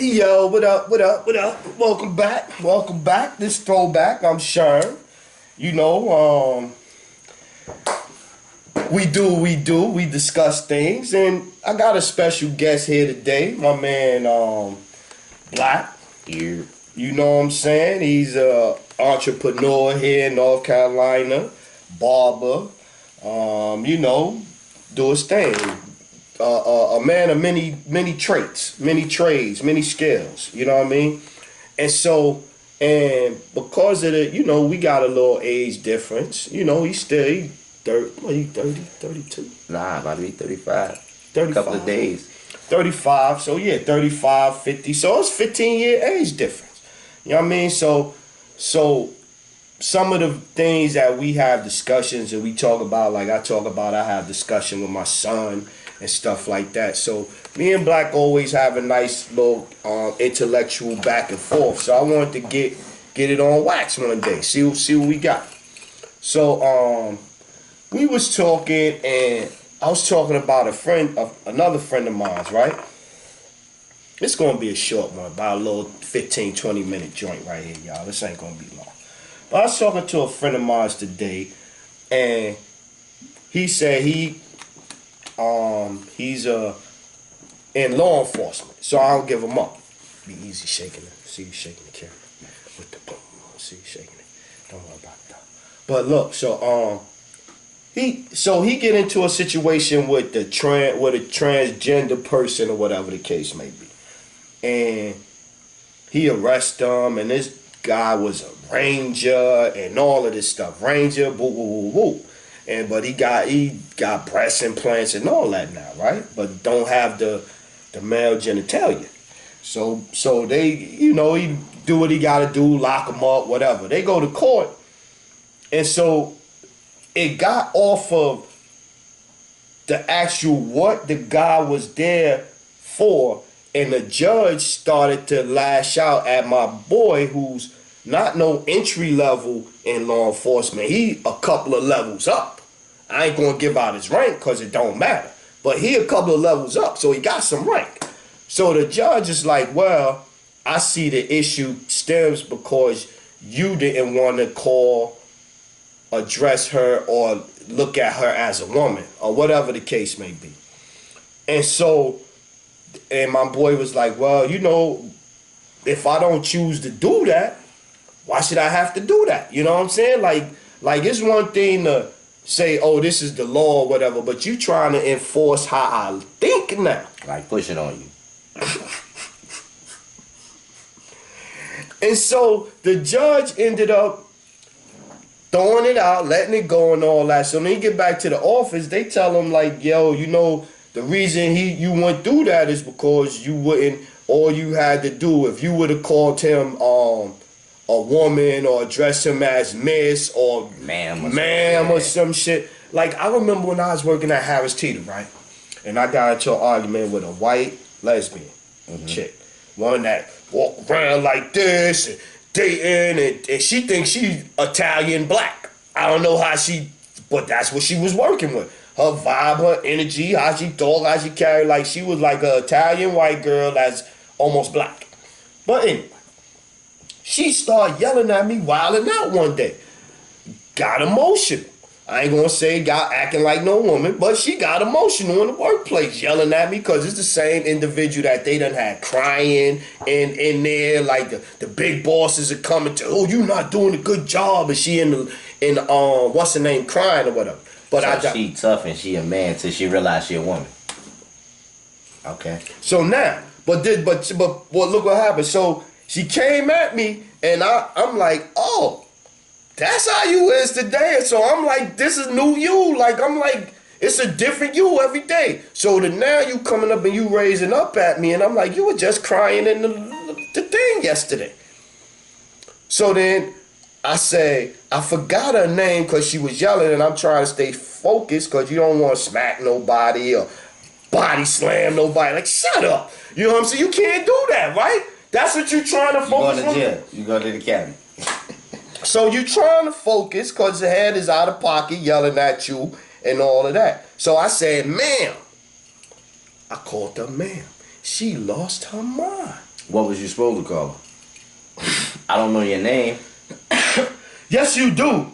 Yo, what up, what up, what up? Welcome back, welcome back. This throwback, I'm Sherm. You know, we discuss things, and I got a special guest here today, my man, Black. Here. You know what I'm saying? He's a entrepreneur here in North Carolina, barber, you know, do his thing. A man of many traits, many trades, many skills. You know what I mean? And so, and because of the, you know, we got a little age difference. You know, he 30, what, he 30, 32? Nah, about to be 35. 35. Couple of days. 35, so yeah, 35, 50. So it's 15-year age difference. You know what I mean? So some of the things that we have discussions and we talk about, like I have discussion with my son and stuff like that. So me and Black always have a nice little intellectual back and forth. So I wanted to get it on wax one day. See what we got. So we was talking, and I was talking about another friend of mine's, right? It's gonna be a short one, about a little 15, 20-minute joint right here, y'all. This ain't gonna be long. But I was talking to a friend of mine's today, and he said he's in law enforcement, so I don't give him up. Be easy shaking it. See you shaking the camera with the boom. See you shaking it. Don't worry about that. But look, so he get into a situation with a transgender person or whatever the case may be, and he arrests them, and this guy was a ranger and all of this stuff. Ranger, boo, boo, boo, boo. But he got breast implants and all that now, right? But don't have the male genitalia. So they, you know, he do what he got to do, lock him up, whatever. They go to court, and so it got off of the actual what the guy was there for, and the judge started to lash out at my boy, who's not no entry level in law enforcement. He a couple of levels up. I ain't gonna give out his rank because it don't matter. But he a couple of levels up, so he got some rank. So the judge is like, well, I see the issue stems because you didn't want to address her or look at her as a woman or whatever the case may be. And so, and my boy was like, well, you know, if I don't choose to do that, why should I have to do that? You know what I'm saying? Like it's one thing to say, oh, this is the law or whatever, but you trying to enforce how I think now. Like push it on you. And so the judge ended up throwing it out, letting it go and all that. So when he get back to the office, they tell him like, yo, you know, the reason you went through that is because you wouldn't, all you had to do, if you would have called him a woman or address him as miss or ma'am or some shit. Like, I remember when I was working at Harris Teeter, right? And I got into an argument with a white lesbian chick. One that walk around like this and dating, and she thinks she's Italian black. I don't know how but that's what she was working with. Her vibe, her energy, how she talk, how she carry, like she was like an Italian white girl that's almost black. But anyway, she started yelling at me, wilding out one day. Got emotional. I ain't gonna say got acting like no woman, but she got emotional in the workplace, yelling at me because it's the same individual that they done had crying in there, like the big bosses are coming to, oh, you not doing a good job, and she in what's her name, crying or whatever. But so she tough and she a man till she realize she a woman. Okay. So now, but look what happened. So she came at me, and I'm like, oh, that's how you is today. And so I'm like, this is new you. Like, I'm like, it's a different you every day. So now you coming up and you raising up at me, and I'm like, you were just crying in the thing yesterday. So then I say, I forgot her name because she was yelling, and I'm trying to stay focused because you don't want to smack nobody or body slam nobody. Like, shut up. You know what I'm saying? You can't do that, right? That's what you're trying to focus on. You going to jail. You go to the academy. So you're trying to focus because the head is out of pocket yelling at you and all of that. So I said, ma'am. I called her ma'am. She lost her mind. What was you supposed to call her? I don't know your name. Yes, you do.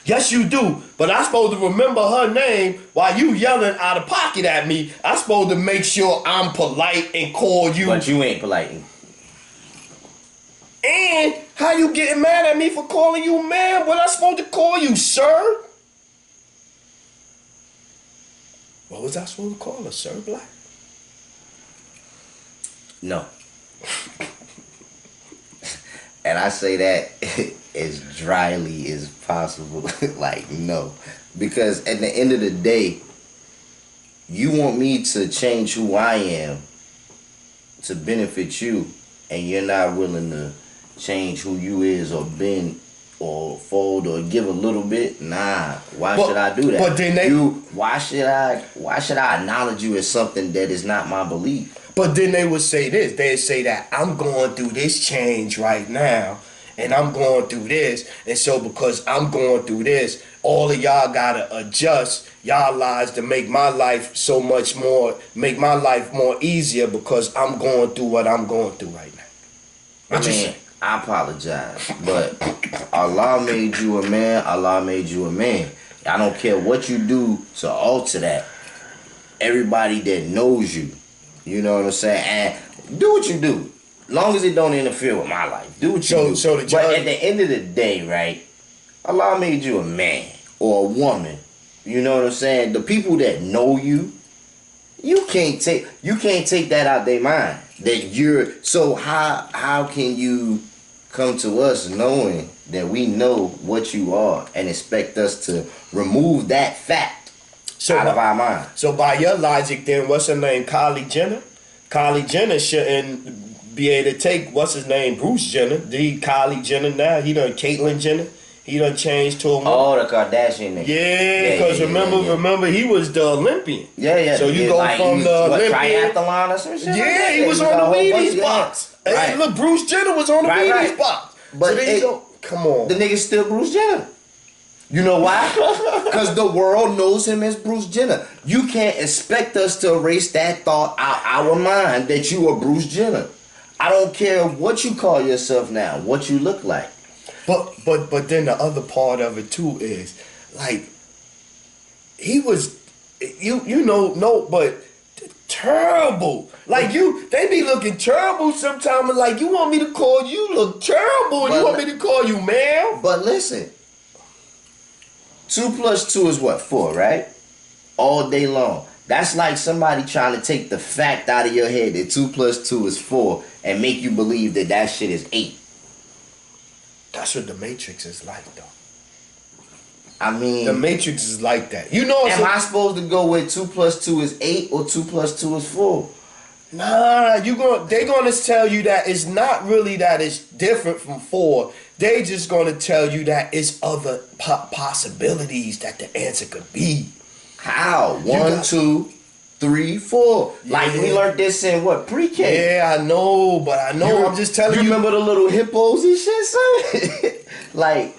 Yes, you do. But I'm supposed to remember her name while you yelling out of pocket at me. I'm supposed to make sure I'm polite and call you. But you ain't polite. And how you getting mad at me for calling you man? What I supposed to call you, sir? What was I supposed to call her, Sir Black? No. And I say that as dryly as possible. Like, no. Because at the end of the day, you want me to change who I am to benefit you, and you're not willing to change who you is or bend or fold or give a little bit. Nah, why should I do that? But then why should I acknowledge you as something that is not my belief? But then they would say this. They'd say that I'm going through this change right now, and I'm going through this, and so because I'm going through this, all of y'all gotta adjust y'all lives to make my life make my life more easier because I'm going through what I'm going through right now. What you say? I apologize, but Allah made you a man. Allah made you a man. I don't care what you do to alter that. Everybody that knows you, you know what I'm saying, and do what you do. Long as it don't interfere with my life, do what you do. So but at the end of the day, right? Allah made you a man or a woman. You know what I'm saying? The people that know you, you can't take that out their mind. So how can you come to us knowing that we know what you are and expect us to remove that fact out of our mind? So by your logic, then what's her name? Kylie Jenner? Kylie Jenner shouldn't be able to take what's his name? Bruce Jenner. Kylie Jenner now. He done Caitlyn Jenner. He done changed to a woman. Oh, the Kardashian nigga. Yeah, because remember he was the Olympian. Yeah. So you go from the Olympian triathlon or some shit. Yeah, he was on the Wheaties box. Right. Hey, look, Bruce Jenner was on the Wheaties box. But so there you go. Come on. The nigga's still Bruce Jenner. You know why? Because the world knows him as Bruce Jenner. You can't expect us to erase that thought out our mind that you are Bruce Jenner. I don't care what you call yourself now, what you look like. But then the other part of it too is like he was but terrible. Like they be looking terrible sometimes. Like you want me to call you look terrible, and you want me to call you man. But listen, 2 + 2 is what? 4, right? All day long. That's like somebody trying to take the fact out of your head that 2 + 2 is 4 and make you believe that shit is 8. That's what the Matrix is like, though. I mean, the Matrix is like that. You know, am I supposed to go with 2 + 2 is 8 or 2 + 2 is 4? Nah, they're gonna tell you that it's not really that it's different from 4. They just gonna tell you that it's other possibilities that the answer could be. How? 1, 2, 3, 4. Yeah. Like we learned this in what, pre-K? Yeah, I know, but I'm just telling you. You remember the little hippos and shit, son? Like,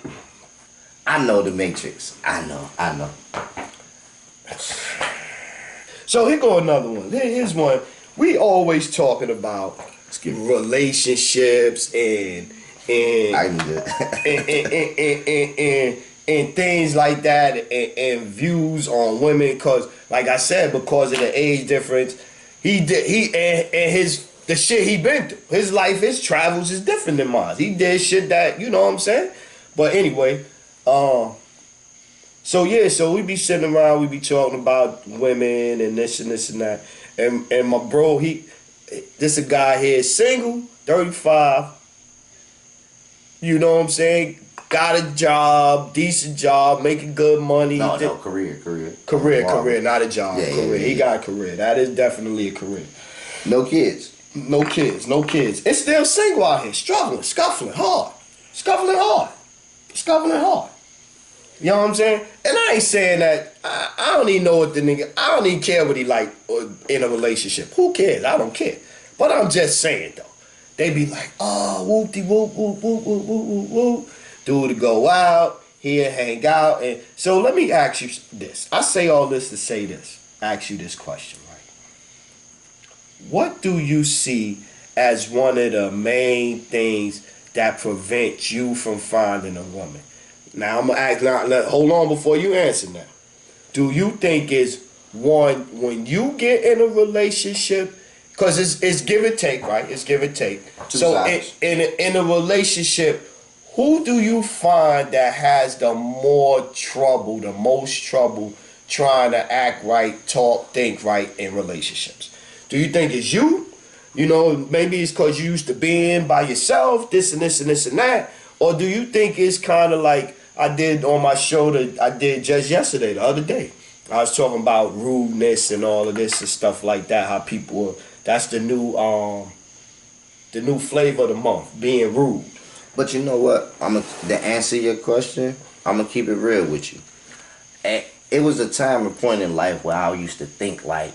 I know the Matrix. I know. So here go another one. Here's one. We always talking about relationships and things like that and views on women, because like I said, because of the age difference, the shit he been through, his life, his travels is different than mine. He did shit that, you know what I'm saying? But anyway, so we be sitting around, we be talking about women and this and this and that, and my bro, this a guy here, single, 35, you know what I'm saying? Got a job, decent job, making good money. No, career. Career, not a job. Yeah, career. Yeah. He got a career. That is definitely a career. No kids. It's still single out here, struggling, scuffling hard. You know what I'm saying? And I ain't saying that, I don't even know what I don't even care what he like in a relationship. Who cares? I don't care. But I'm just saying though. They be like, oh, whoop-de-whoop, whoop, whoop, whoop, whoop, whoop, whoop. Dude to go out, here hang out. And so let me ask you this. I say all this to say this. Ask you this question, right? What do you see as one of the main things that prevents you from finding a woman? Now I'm gonna ask. Hold on before you answer now. Do you think it's one when you get in a relationship? Because it's give and take, right? It's give and take. Two So sides. in a relationship, who do you find that has the most trouble trying to act right, talk, think right in relationships? Do you think it's you? You know, maybe it's because you used to being by yourself, this and this and this and that. Or do you think it's kind of like I did on my show that I did just yesterday, the other day? I was talking about rudeness and all of this and stuff like that. How people, that's the new flavor of the month, being rude. But you know what? To answer your question, I'm gonna keep it real with you. It was a time and point in life where I used to think like,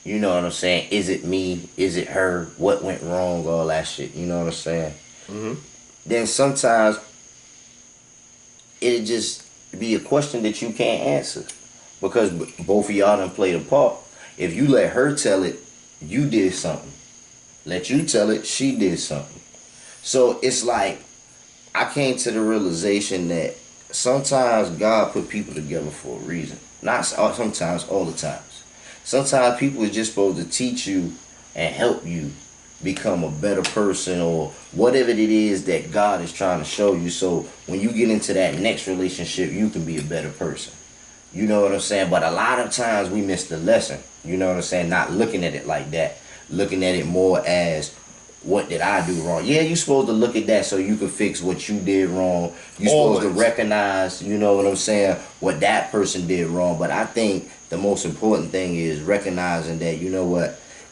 you know what I'm saying? Is it me? Is it her? What went wrong? All that shit. You know what I'm saying? Mm-hmm. Then sometimes it just be a question that you can't answer because both of y'all done played a part. If you let her tell it, you did something. Let you tell it, she did something. So it's like I came to the realization that sometimes God put people together for a reason. Not sometimes, all the times. Sometimes people are just supposed to teach you and help you become a better person or whatever it is that God is trying to show you. So when you get into that next relationship, you can be a better person. You know what I'm saying? But a lot of times we miss the lesson. You know what I'm saying? Not looking at it like that. Looking at it more as, what did I do wrong? Yeah, you're supposed to look at that so you can fix what you did wrong. You're supposed to recognize, you know what I'm saying, what that person did wrong. But I think the most important thing is recognizing that, you know what,